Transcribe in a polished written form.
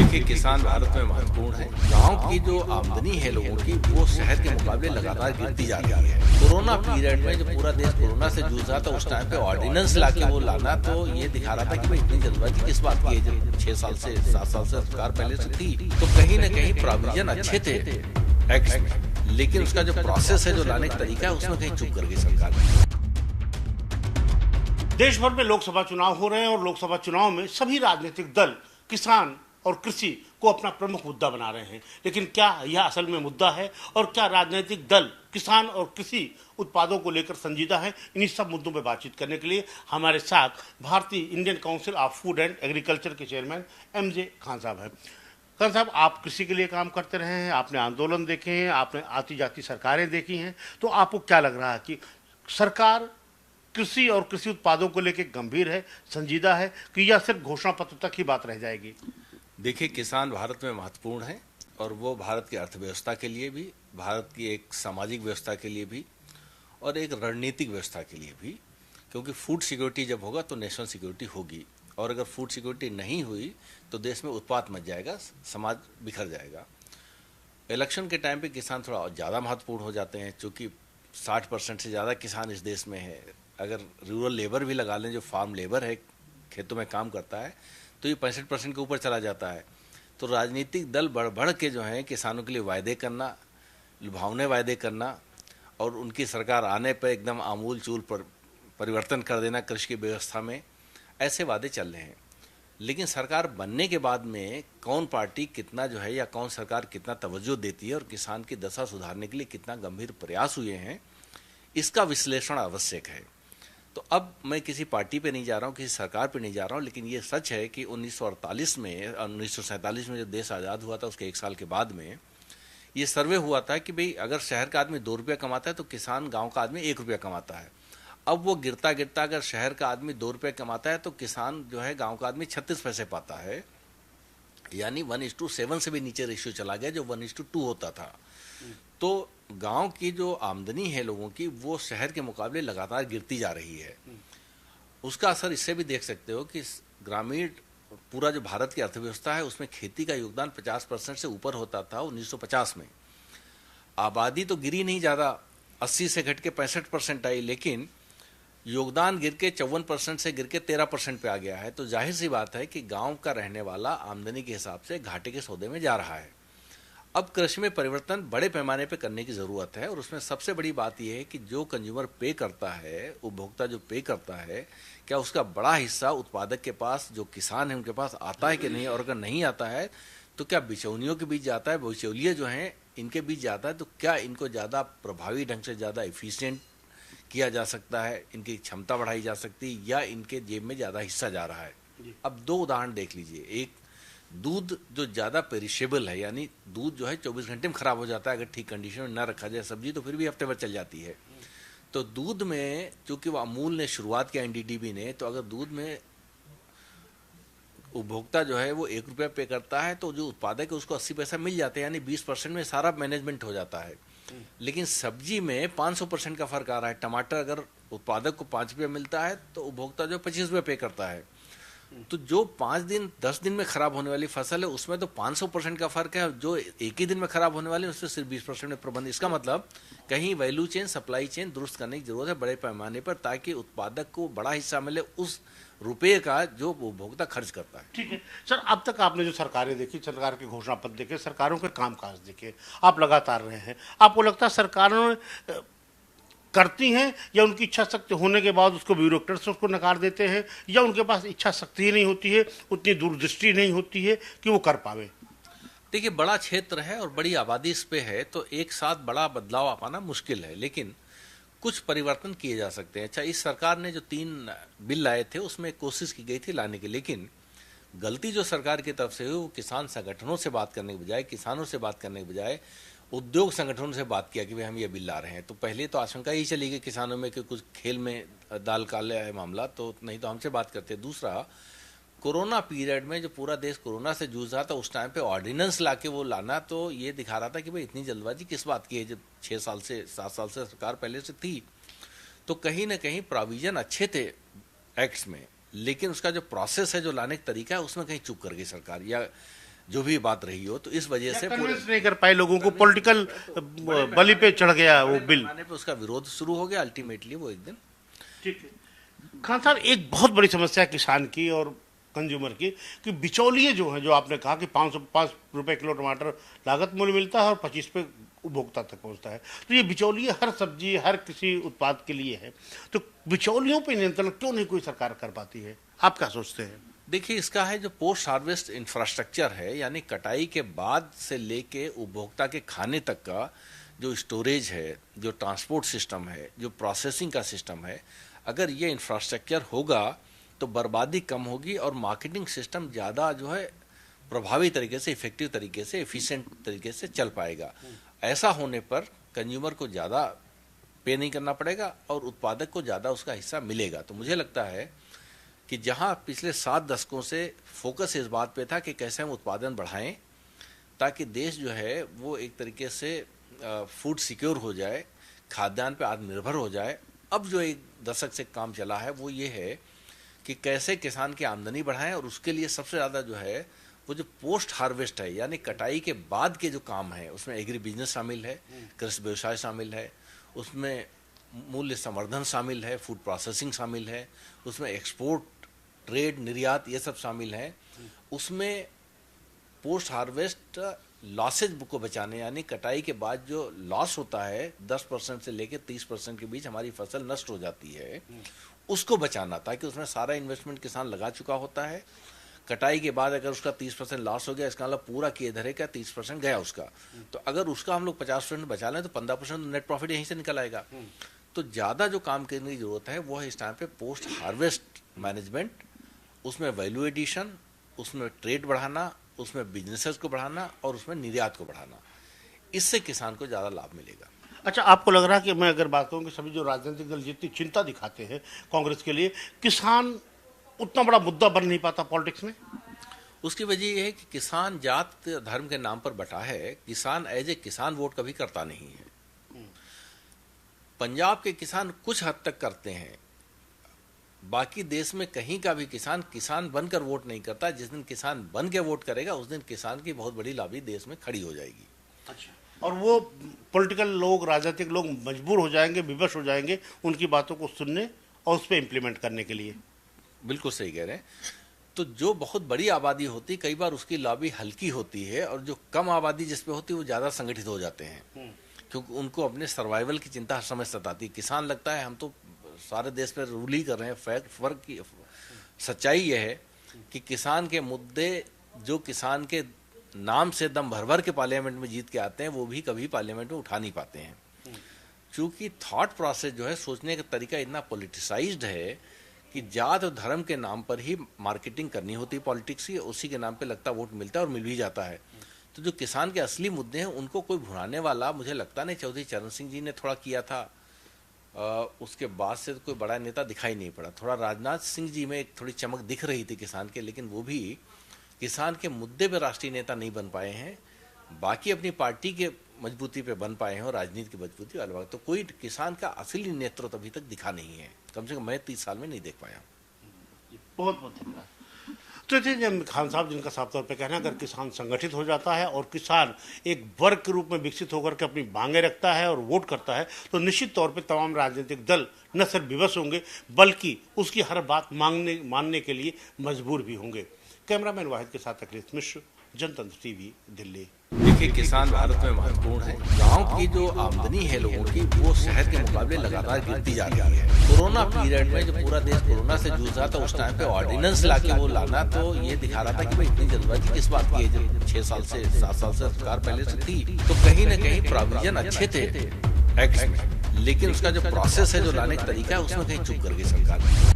देखिए, किसान भारत में महत्वपूर्ण है। गांव की जो आमदनी है लोगों की, वो शहर के मुकाबले लगातार गिरती जा रही है। कोरोना पीरियड में जब पूरा देश कोरोना से जूझ रहा था, उस टाइम पे ऑर्डिनेंस लाके वो लाना तो ये दिखा रहा था कि भाई इतनी जल्दबाजी किस बात की है, जब 6 साल से 7 साल से सरकार पहले से थी। तो कहीं न कहीं प्रोविजन अच्छे थे एक्ट में, लेकिन उसका जो प्रोसेस है, जो लाने का तरीका है, उसमें कहीं चूक कर गई सरकार। देश भर में लोकसभा चुनाव हो रहे हैं और लोकसभा चुनाव में सभी राजनीतिक दल किसान और कृषि को अपना प्रमुख मुद्दा बना रहे हैं। लेकिन क्या यह असल में मुद्दा है और क्या राजनीतिक दल किसान और कृषि उत्पादों को लेकर संजीदा है? इन्हीं सब मुद्दों पर बातचीत करने के लिए हमारे साथ भारतीय Indian council of food and agriculture के चेयरमैन MJ खान साहब हैं। खान साहब, आप कृषि के लिए काम करते रहे हैं, आपने आंदोलन देखे हैं, आपने आती जाती सरकारें देखी हैं, तो आपको क्या लग रहा है कि सरकार कृषि और कृषि उत्पादों को लेकर गंभीर है, संजीदा है, कि यह सिर्फ घोषणा पत्र तक ही बात रह जाएगी? देखिए, किसान भारत में महत्वपूर्ण है और वो भारत की अर्थव्यवस्था के लिए भी, भारत की एक सामाजिक व्यवस्था के लिए भी और एक रणनीतिक व्यवस्था के लिए भी, क्योंकि फूड सिक्योरिटी जब होगा तो नेशनल सिक्योरिटी होगी, और अगर फूड सिक्योरिटी नहीं हुई तो देश में उत्पाद मच जाएगा, समाज बिखर जाएगा। इलेक्शन के टाइम पे किसान थोड़ा ज़्यादा महत्वपूर्ण हो जाते हैं, चूँकि 60% से ज़्यादा किसान इस देश में है। अगर रूरल लेबर भी लगा लें, जो फार्म लेबर है, खेतों में काम करता है, तो ये 65% के ऊपर चला जाता है। तो राजनीतिक दल बढ़ बढ़ के जो है किसानों के लिए वायदे करना, लुभावने वायदे करना, और उनकी सरकार आने पर एकदम आमूल चूल पर परिवर्तन कर देना कृषि की व्यवस्था में, ऐसे वादे चल रहे हैं। लेकिन सरकार बनने के बाद में कौन पार्टी कितना जो है, या कौन सरकार कितना तवज्जो देती है और किसान की दशा सुधारने के लिए कितना गंभीर प्रयास हुए हैं, इसका विश्लेषण आवश्यक है। तो अब मैं किसी पार्टी पे नहीं जा रहा हूँ, किसी सरकार पे नहीं जा रहा हूँ, लेकिन ये सच है कि 1947 में 1947 में जब देश आज़ाद हुआ था, उसके 1 साल के बाद में ये सर्वे हुआ था कि भाई अगर शहर का आदमी 2 रुपया कमाता है तो किसान गांव का आदमी 1 रुपया कमाता है। अब वो गिरता गिरता अगर शहर का आदमी 2 रुपये कमाता है तो किसान जो है गाँव का आदमी 36 पैसे पाता है, यानी 1:7 से भी नीचे रेशियो चला गया, जो 1:2 होता था। तो गांव की जो आमदनी है लोगों की, वो शहर के मुकाबले लगातार गिरती जा रही है। उसका असर इससे भी देख सकते हो कि ग्रामीण पूरा जो भारत की अर्थव्यवस्था है, उसमें खेती का योगदान 50% से ऊपर होता था 1950 में। आबादी तो गिरी नहीं ज़्यादा, 80 से घट के 65% आई, लेकिन योगदान गिर के 54% से गिर के 13% पे आ गया है। तो जाहिर सी बात है कि गांव का रहने वाला आमदनी के हिसाब से घाटे के सौदे में जा रहा है। अब कृषि में परिवर्तन बड़े पैमाने पे करने की ज़रूरत है, और उसमें सबसे बड़ी बात यह है कि जो कंज्यूमर पे करता है, उपभोक्ता जो पे करता है, क्या उसका बड़ा हिस्सा उत्पादक के पास, जो किसान है उनके पास आता है कि नहीं, और अगर नहीं आता है तो क्या बिचौलियों के बीच जाता है, बिचौलिए जो हैं इनके बीच जाता है, तो क्या इनको ज़्यादा प्रभावी ढंग से, ज़्यादा एफिशिएंट किया जा सकता है, इनकी क्षमता बढ़ाई जा सकती है, या इनके जेब में ज़्यादा हिस्सा जा रहा है। अब 2 उदाहरण देख लीजिए। एक, दूध जो ज़्यादा पेरिशेबल है, यानी दूध जो है 24 घंटे में ख़राब हो जाता है अगर ठीक कंडीशन में ना रखा जाए। सब्जी तो फिर भी हफ्ते भर चल जाती है। तो दूध में चूँकि वो अमूल ने शुरुआत किया, NDDB ने, तो अगर दूध में उपभोक्ता जो है वो 1 रुपया पे करता है, तो जो उत्पादक है उसको 80 पैसा मिल जाते हैं, यानी 20% में सारा मैनेजमेंट हो जाता है। लेकिन सब्जी में 500% का फ़र्क आ रहा है। टमाटर अगर उत्पादक को 5 रुपया मिलता है तो उपभोक्ता जो 25 रुपये पे करता है। तो जो 5 दिन 10 दिन में खराब होने वाली फसल है, उसमें तो 500% का फर्क है। जो एक ही दिन में खराब होने वाली है, उससे सिर्फ 20% में प्रबंध। इसका मतलब कहीं वैल्यू चेन, सप्लाई चेन दुरुस्त करने की जरूरत है बड़े पैमाने पर, ताकि उत्पादक को बड़ा हिस्सा मिले उस रुपये का जो उपभोक्ता खर्च करता है। ठीक है सर, अब तक आपने जो सरकारें देखी, सरकार के घोषणा पत्र देखे, सरकारों के कामकाज देखे, आप लगातार रहे हैं, आपको लगता है सरकारों ने करती हैं, या उनकी इच्छा शक्ति होने के बाद उसको ब्यूरोक्रेट्स उसको नकार देते हैं, या उनके पास इच्छा शक्ति ही नहीं होती है, उतनी दूरदृष्टि नहीं होती है कि वो कर पावे? देखिए, बड़ा क्षेत्र है और बड़ी आबादी इस पे है, तो एक साथ बड़ा बदलाव आ पाना मुश्किल है, लेकिन कुछ परिवर्तन किए जा सकते हैं। अच्छा, इस सरकार ने जो 3 बिल लाए थे उसमें कोशिश की गई थी लाने की, लेकिन गलती जो सरकार की तरफ से हुई, वो किसान संगठनों से बात करने के बजाय, किसानों से बात करने के बजाय उद्योग संगठनों से बात किया कि भाई हम ये बिल ला रहे हैं। तो पहले तो आशंका ही चली गई किसानों में कि कुछ खेल में दाल काले है मामला, तो नहीं तो हमसे बात करते। दूसरा, कोरोना पीरियड में जो पूरा देश कोरोना से जूझ रहा था, उस टाइम पे ऑर्डिनेंस लाके वो लाना तो ये दिखा रहा था कि भाई इतनी जल्दबाजी किस बात की है, जब 6 साल से 7 साल से सरकार पहले से थी। तो कहीं ना कहीं प्रोविजन अच्छे थे एक्ट्स में, लेकिन उसका जो प्रोसेस है, जो लाने का तरीका है, उसमें कहीं चूक कर गई सरकार, या जो भी बात रही हो, तो इस वजह से कन्विंस नहीं कर पाए लोगों को, पॉलिटिकल बलि पे चढ़ गया वो बिल, पे उसका विरोध शुरू हो गया अल्टीमेटली वो एक दिन। ठीक है। खान साहब, एक बहुत बड़ी समस्या है किसान की और कंज्यूमर की कि बिचौलिए जो हैं, जो आपने कहा कि 505 रुपए किलो टमाटर लागत मूल्य मिलता है और 25 पे उपभोक्ता तक पहुंचता है, तो ये बिचौलिए हर सब्जी हर किसी उत्पाद के लिए है, तो बिचौलियों पे नियंत्रण क्यों नहीं कोई सरकार कर पाती है, आप क्या सोचते हैं? देखिए, इसका है जो पोस्ट हार्वेस्ट इंफ्रास्ट्रक्चर है, यानी कटाई के बाद से लेके उपभोक्ता के खाने तक का जो स्टोरेज है, जो ट्रांसपोर्ट सिस्टम है, जो प्रोसेसिंग का सिस्टम है, अगर ये इंफ्रास्ट्रक्चर होगा तो बर्बादी कम होगी और मार्केटिंग सिस्टम ज़्यादा जो है प्रभावी तरीके से, इफेक्टिव तरीके से, एफिशिएंट तरीके से चल पाएगा। ऐसा होने पर कंज्यूमर को ज़्यादा पे नहीं करना पड़ेगा और उत्पादक को ज़्यादा उसका हिस्सा मिलेगा। तो मुझे लगता है कि जहां पिछले 7 दशकों से फोकस इस बात पे था कि कैसे हम उत्पादन बढ़ाएं ताकि देश जो है वो एक तरीके से फूड सिक्योर हो जाए, खाद्यान्न पे आत्मनिर्भर हो जाए, अब जो एक दशक से काम चला है वो ये है कि कैसे किसान की आमदनी बढ़ाएं और उसके लिए सबसे ज़्यादा जो है वो जो पोस्ट हार्वेस्ट है, यानी कटाई के बाद के जो काम है, उसमें एग्री बिजनेस शामिल है, कृषि व्यवसाय शामिल है, उसमें मूल्य संवर्धन शामिल है, फूड प्रोसेसिंग शामिल है, उसमें एक्सपोर्ट, ट्रेड, निर्यात, ये सब शामिल है। उसमें पोस्ट हार्वेस्ट लॉसेज को बचाने, यानी कटाई के बाद जो लॉस होता है 10% से लेकर 30% के बीच हमारी फसल नष्ट हो जाती है, उसको बचाना, ताकि उसमें सारा इन्वेस्टमेंट किसान लगा चुका होता है। कटाई के बाद अगर उसका 30% लॉस हो गया, इसका मतलब पूरा किए धरे का 30% गया उसका, तो अगर उसका हम लोग 50% बचा लें तो 15% नेट प्रॉफिट यहीं से निकल आएगा। तो ज़्यादा जो काम करने की जरूरत है वो है इस टाइम पे पोस्ट हार्वेस्ट मैनेजमेंट, उसमें वैल्यू एडिशन, उसमें ट्रेड बढ़ाना, उसमें बिजनेसेस को बढ़ाना और उसमें निर्यात को बढ़ाना। इससे किसान को ज़्यादा लाभ मिलेगा। अच्छा, आपको लग रहा है कि मैं अगर बात करूं कि सभी जो राजनीतिक दल जितनी चिंता दिखाते हैं कांग्रेस के लिए, किसान उतना बड़ा मुद्दा बन नहीं पाता पॉलिटिक्स में? उसकी वजह यह है कि किसान जात धर्म के नाम पर बटा है। किसान एज ए किसान वोट कभी करता नहीं है। पंजाब के किसान कुछ हद तक करते हैं, बाकी देश में कहीं का भी किसान किसान बनकर वोट नहीं करता। जिस दिन किसान बन के वोट करेगा उस दिन किसान की बहुत बड़ी लॉबी देश में खड़ी हो जाएगी। अच्छा, और वो पॉलिटिकल लोग, राजनीतिक लोग मजबूर हो जाएंगे, विवश हो जाएंगे उनकी बातों को सुनने और उस पर इम्प्लीमेंट करने के लिए। बिल्कुल सही कह रहे हैं। तो जो बहुत बड़ी आबादी होती, कई बार उसकी लॉबी हल्की होती है, और जो कम आबादी जिस पे होती है वो ज़्यादा संगठित हो जाते हैं, क्योंकि उनको अपने सर्वाइवल की चिंता हर समय सताती। किसान लगता है हम तो सारे देश पर रूल ही कर रहे हैं। फर्क की सच्चाई यह है कि किसान के मुद्दे जो किसान के नाम से दम भर भर के पार्लियामेंट में जीत के आते हैं, वो भी कभी पार्लियामेंट में उठा नहीं पाते हैं, क्योंकि थॉट प्रोसेस जो है, सोचने का तरीका इतना पॉलिटिसाइज्ड है कि जात और धर्म के नाम पर ही मार्केटिंग करनी होती है पॉलिटिक्स की, उसी के नाम पे लगता वोट मिलता है और मिल भी जाता है। तो जो किसान के असली मुद्दे हैं उनको कोई भुनाने वाला मुझे लगता नहीं। चौधरी चरण सिंह जी ने थोड़ा किया था, उसके बाद से तो कोई बड़ा नेता दिखाई नहीं पड़ा। थोड़ा राजनाथ सिंह जी में एक थोड़ी चमक दिख रही थी किसान के, लेकिन वो भी किसान के मुद्दे पे राष्ट्रीय नेता नहीं बन पाए हैं। बाकी अपनी पार्टी के मजबूती पे बन पाए हैं और राजनीति की मजबूती वाले बात। तो कोई किसान का असली नेतृत्व अभी तक दिखा नहीं है, कम से कम मैं 30 साल में नहीं देख पाया। बहुत बहुत धन्यवाद। तो जब खान साहब जिनका साफ तौर पे कहना, अगर किसान संगठित हो जाता है और किसान एक वर्ग के रूप में विकसित होकर के अपनी मांगे रखता है और वोट करता है, तो निश्चित तौर पे तमाम राजनीतिक दल न सिर्फ विवश होंगे बल्कि उसकी हर बात मानने के लिए मजबूर भी होंगे। कैमरामैन वाहिद के साथ अखिलेश मिश्र, जनतंत्र टीवी, दिल्ली। देखिए, किसान भारत में महत्वपूर्ण है। गांव की जो आमदनी है लोगों की, वो शहर के मुकाबले लगातार गिरती जा रही है। कोरोना पीरियड में जब पूरा देश कोरोना से जूझ रहा था, उस टाइम पे ऑर्डिनेंस लाके वो लाना तो ये दिखा रहा था कि भाई इतनी जल्दबाजी किस बात की है, जब 6 साल से 7 साल से सरकार पहले से थी। तो कहीं ना कहीं प्रोविजन अच्छे थे एक्ट में, लेकिन उसका जो प्रोसेस है, जो लाने का तरीका है, उसमें कहीं चूक कर गई सरकार।